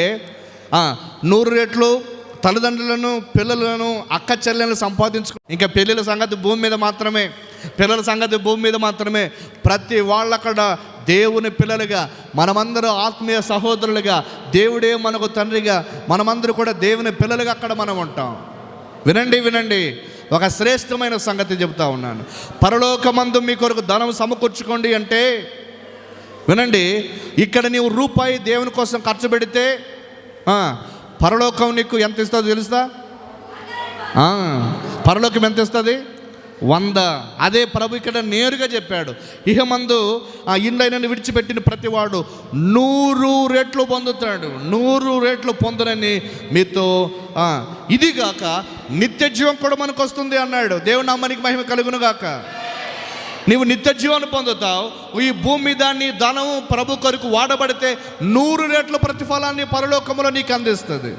[SPEAKER 1] 100 రెట్లు తల్లిదండ్రులను, పిల్లలను, అక్క చెల్లెలను సంపాదించుకో. ఇంకా పెళ్ళిళ్ళ సంగతి భూమి మీద మాత్రమే, పిల్లల సంగతి భూమి మీద మాత్రమే. ప్రతి వాళ్ళక్కడ దేవుని పిల్లలుగా, మనమందరూ ఆత్మీయ సహోదరులుగా, దేవుడే మనకు తండ్రిగా, మనమందరూ కూడా దేవుని పిల్లలుగా అక్కడ మనం ఉంటాం. వినండి, ఒక శ్రేష్టమైన సంగతి చెబుతా ఉన్నాను. పరలోకమందు మీ కొరకు ధనం సమకూర్చుకోండి అంటే, వినండి, ఇక్కడ నీవు రూపాయి దేవుని కోసం ఖర్చు పెడితే పరలోకం నీకు ఎంత ఇస్తుందో తెలుస్తా? పరలోకం ఎంత ఇస్తుంది? 100. అదే ప్రభు ఇక్కడ నేరుగా చెప్పాడు, ఇహమందు ఇండ్లైనను విడిచిపెట్టిన ప్రతివాడు 100 రెట్లు పొందుతాడు, 100 రెట్లు పొందునని మీతో ఇదిగాక నిత్య జీవం కూడా మనకు వస్తుంది అన్నాడు. దేవుని నామానికి మహిమ కలుగును గాక. నీవు నిత్య జీవాన్ని పొందుతావు. ఈ భూమి మీద నీ ధనము ప్రభు కొరకు వాడబడితే 100 రెట్లు ప్రతిఫలాన్ని పరలోకంలో నీకు అందిస్తుంది.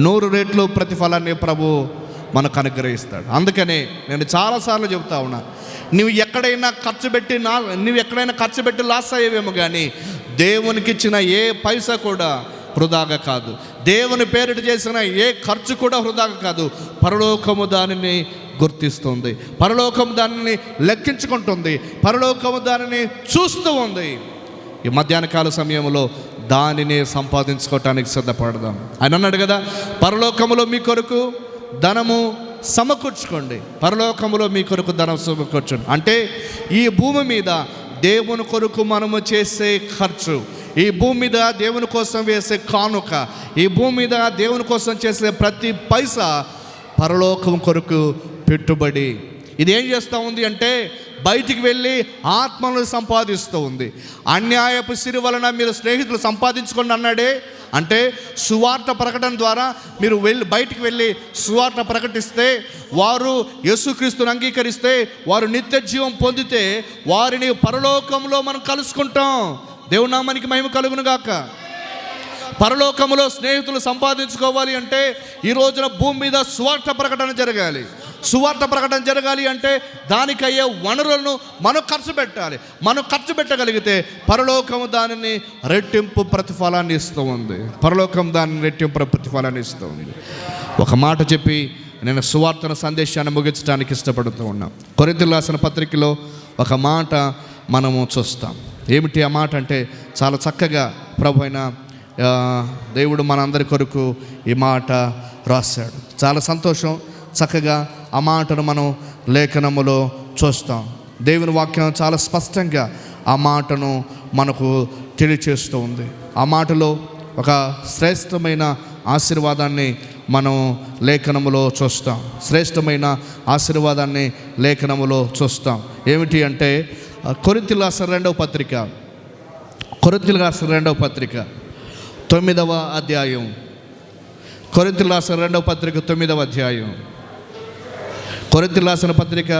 [SPEAKER 1] 100 రెట్లు ప్రతిఫలాన్ని ప్రభు మనకు అనుగ్రహిస్తాడు. అందుకనే నేను చాలాసార్లు చెబుతా ఉన్నా, నువ్వు ఎక్కడైనా ఖర్చు పెట్టి లాస్ అయ్యేవేమో, కానీ దేవునికి ఇచ్చిన ఏ పైసా కూడా వృధాగా కాదు. దేవుని పేరిట చేసిన ఏ ఖర్చు కూడా వృధాగా కాదు. పరలోకము దానిని గుర్తిస్తుంది, పరలోకము దానిని లెక్కించుకుంటుంది, పరలోకము దానిని చూస్తూ ఉంది. ఈ మధ్యాహ్న కాల సమయంలో దానిని సంపాదించుకోవటానికి సిద్ధపడదాం. ఆయన అన్నాడు కదా, పరలోకములో మీ కొరకు ధనము సమకూర్చుకోండి, పరలోకములో మీ కొరకు ధనం సమకూర్చండి. అంటే ఈ భూమి మీద దేవుని కొరకు మనము చేసే ఖర్చు, ఈ భూమి మీద దేవుని కోసం వేసే కానుక, ఈ భూమి మీద దేవుని కోసం చేసే ప్రతి పైసా పరలోకం కొరకు పెట్టుబడి. ఇది ఏం చేస్తూ ఉంది అంటే, బయటికి వెళ్ళి ఆత్మలను సంపాదిస్తూ ఉంది. అన్యాయపు సిరి వలన మీరు స్నేహితులు సంపాదించుకోండి అన్నాడే. అంటే సువార్త ప్రకటన ద్వారా మీరు బయటికి వెళ్ళి సువార్త ప్రకటిస్తే, వారు యేసుక్రీస్తుని అంగీకరిస్తే, వారు నిత్య జీవం పొందితే వారిని పరలోకంలో మనం కలుసుకుంటాం. దేవుని నామానికి మహిమ కలుగును గాక. పరలోకములో స్నేహితులు సంపాదించుకోవాలి అంటే ఈ రోజున భూమి మీద సువార్త ప్రకటన జరగాలి. సువార్త ప్రకటన జరగాలి అంటే దానికయ్యే వనరులను మనం ఖర్చు పెట్టాలి. మనం ఖర్చు పెట్టగలిగితే పరలోకము దానిని రెట్టింపు ప్రతిఫలాన్ని ఇస్తూ ఉంది. పరలోకం దానిని రెట్టింపు ప్రతిఫలాన్ని ఇస్తూ ఉంది. ఒక మాట చెప్పి నేను సువార్తన సందేశాన్ని ముగించడానికి ఇష్టపడుతూ ఉన్నాం. కొరింథీయులకు రాసిన పత్రికలో ఒక మాట మనము చూస్తాం. ఏమిటి ఆ మాట అంటే, చాలా చక్కగా ప్రభు అయిన దేవుడు మనందరి కొరకు ఈ మాట రాశాడు. చాలా సంతోషం. చక్కగా ఆ మాటను మనం లేఖనములో చూస్తాం. దేవుని వాక్యం చాలా స్పష్టంగా ఆ మాటను మనకు తెలియచేస్తూ ఉంది. ఆ మాటలో ఒక శ్రేష్టమైన ఆశీర్వాదాన్ని మనం లేఖనములో చూస్తాం. శ్రేష్టమైన ఆశీర్వాదాన్ని లేఖనములో చూస్తాం. ఏమిటి అంటే, కొరింథీయులకు రాసిన 2వ పత్రిక, కొరింథీయులకు రాసిన 2వ పత్రిక 9వ అధ్యాయం, కొరింథీయులకు రాసిన 2వ పత్రిక 9వ అధ్యాయం, కొరింథీయులకు రాసిన పత్రిక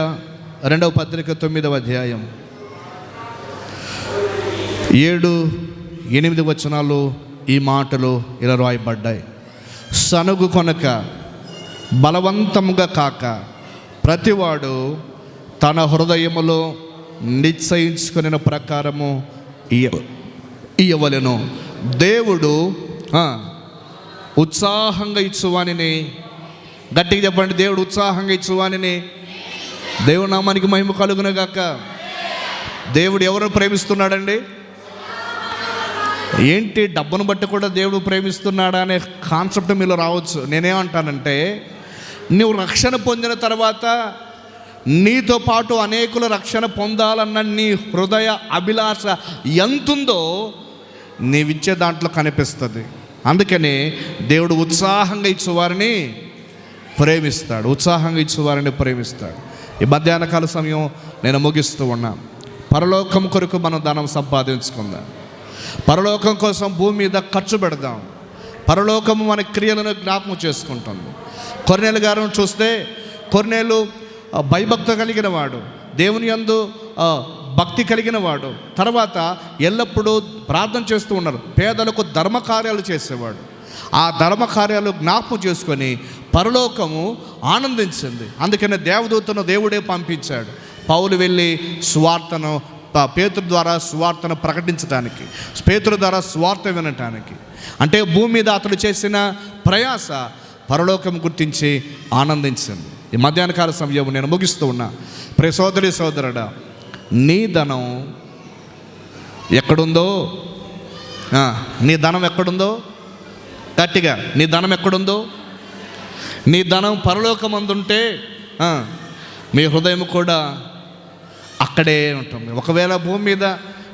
[SPEAKER 1] 2వ పత్రిక 9వ అధ్యాయం 7-8 వచనాలు ఈ మాటలు ఇలా రాయబడ్డాయి. సనుగు కొనక, బలవంతముగా కాక, ప్రతివాడు తన హృదయములో నిశ్చయించుకున్న ప్రకారము ఇయ్యవలెను. దేవుడు ఉత్సాహంగా ఇచ్చువానిని, గట్టిగా చెప్పండి, దేవుడు ఉత్సాహంగా ఇచ్చువానిని. దేవుడి నామానికి మహిమ కలుగును గాక. దేవుడు ఎవరు ప్రేమిస్తున్నాడండి? ఏంటి, డబ్బును బట్టి కూడా దేవుడు ప్రేమిస్తున్నాడా అనే కాన్సెప్ట్ మీలో రావచ్చు. నేనేమంటానంటే, నువ్వు రక్షణ పొందిన తర్వాత నీతో పాటు అనేకుల రక్షణ పొందాలన్న నీ హృదయ అభిలాష ఎంతుందో నీవిచ్చే దాంట్లో కనిపిస్తుంది. అందుకని దేవుడు ఉత్సాహంగా ఇచ్చేవారిని ప్రేమిస్తాడు, ఉత్సాహంగా ఇచ్చేవారిని ప్రేమిస్తాడు. ఈ మధ్యాహ్న కాల సమయం నేను ముగిస్తూ ఉన్నా. పరలోకం కొరకు మనం ధనం సంపాదించుకుందాం. పరలోకం కోసం భూమి మీద ఖర్చు పెడదాం. పరలోకము మన క్రియలను జ్ఞాపకం చేసుకుంటుంది. కొర్నేలు గారిని చూస్తే, కొర్నేలు భయభక్తి కలిగిన వాడు, దేవుని యందు భక్తి కలిగిన వాడు. తర్వాత ఎల్లప్పుడూ ప్రార్థన చేస్తూ ఉన్నారు. పేదలకు ధర్మకార్యాలు చేసేవాడు. ఆ ధర్మకార్యాలు జ్ఞాపకం చేసుకొని పరలోకము ఆనందించింది. అందుకనే దేవదూతను దేవుడే పంపించాడు. పౌలు వెళ్ళి సువార్తను పేతురు ద్వారా సువార్తను ప్రకటించడానికి, పేతురు ద్వారా సువార్త వినటానికి. అంటే భూమి మీద అతడు చేసిన ప్రయాస పరలోకం గుర్తించి ఆనందించింది. ఈ మధ్యాహ్నకాల సమయం నేను ముగిస్తూ ఉన్నా. ప్రియ సోదరి సోదరుడా, నీ ధనం ఎక్కడుందో, నీ ధనం ఎక్కడుందో, గట్టిగా, నీ ధనం ఎక్కడుందో, నీ ధనం పరలోకమందుంటే మీ హృదయం కూడా అక్కడే ఉంటుంది. ఒకవేళ భూమి మీద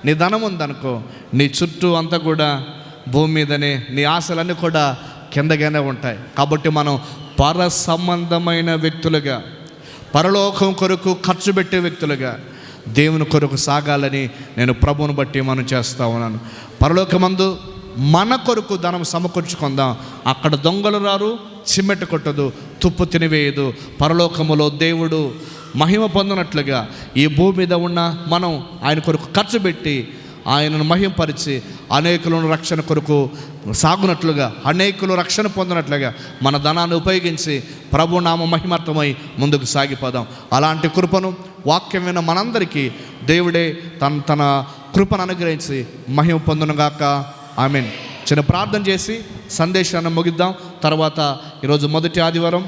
[SPEAKER 1] నీ ధనం ఉందనుకో, నీ చుట్టూ అంతా కూడా భూమి మీదనే, నీ ఆశలన్నీ కూడా కిందగానే ఉంటాయి. కాబట్టి మనం పర సంబంధమైన వ్యక్తులుగా, పరలోకం కొరకు ఖర్చు పెట్టే వ్యక్తులుగా దేవుని కొరకు సాగాలని నేను ప్రభువుని బట్టి మనం చేస్తూ ఉన్నాను. పరలోకమందు మన కొరకు ధనం సమకూర్చుకుందాం. అక్కడ దొంగలు రారు, చిమ్మెట కొట్టదు, తుప్పు తినివేయదు. పరలోకములో దేవుడు మహిమ పొందినట్లుగా ఈ భూమి మీద ఉన్న మనం ఆయన కొరకు ఖర్చు పెట్టి ఆయనను మహిమపరిచి అనేకులను రక్షణ కొరకు సాగునట్లుగా, అనేకులు రక్షణ పొందినట్లుగా మన ధనాన్ని ఉపయోగించి ప్రభు నామ మహిమార్థమై ముందుకు సాగిపోదాం. అలాంటి కృపను వాక్యం విన్న మనందరికీ దేవుడే తన కృపను అనుగ్రహించి మహిమ పొందునుగాక. ఆమేన్. చిన్న ప్రార్థన చేసి సందేశాన్ని ముగిద్దాం. తర్వాత ఈరోజు మొదటి ఆదివారం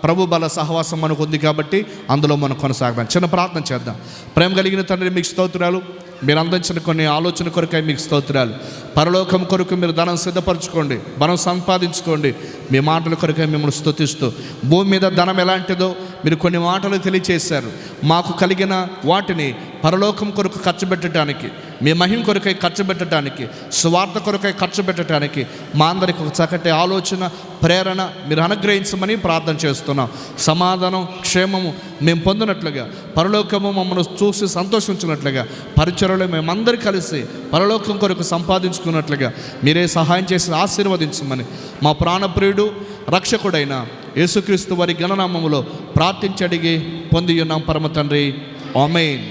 [SPEAKER 1] ప్రభు బల సహవాసం మనకు ఉంది కాబట్టి అందులో మనం కొనసాగదాం. చిన్న ప్రార్థన చేద్దాం. ప్రేమ కలిగిన తండ్రి, మీకు స్తోత్రాలు. మీరు అందించిన కొన్ని ఆలోచన కొరకై మీకు స్తోత్రాలు. పరలోకం కొరకు మీరు ధనం సిద్ధపరచుకోండి, ధనం సంపాదించుకోండి. మీ మాటల కొరకై మిమ్మల్ని స్తుతిస్తూ, భూమి మీద ధనం ఎలాంటిదో మీరు కొన్ని మాటలు తెలియచేశారు. మాకు కలిగిన వాటిని పరలోకం కొరకు ఖర్చు పెట్టడానికి, మీ మహిమ కొరకై ఖర్చు పెట్టడానికి, స్వార్థ కొరకై ఖర్చు పెట్టడానికి మా అందరికి ఒక చక్కటి ఆలోచన, ప్రేరణ మీరు అనుగ్రహించమని ప్రార్థన చేస్తున్నాం. సమాధానం, క్షేమము మేము పొందినట్లుగా, పరలోకము మమ్మల్ని చూసి సంతోషించినట్లుగా, పరిచర్యలో మేమందరూ కలిసి పరలోకం కొరకు సంపాదించుకున్నట్లుగా మీరే సహాయం చేసి ఆశీర్వదించమని మా ప్రాణప్రియుడు రక్షకుడైన యేసుక్రీస్తు వారి ఘననామములో ప్రార్థించి అడిగి పొంది ఉన్నాం పరమ తండ్రి. ఆమేన్.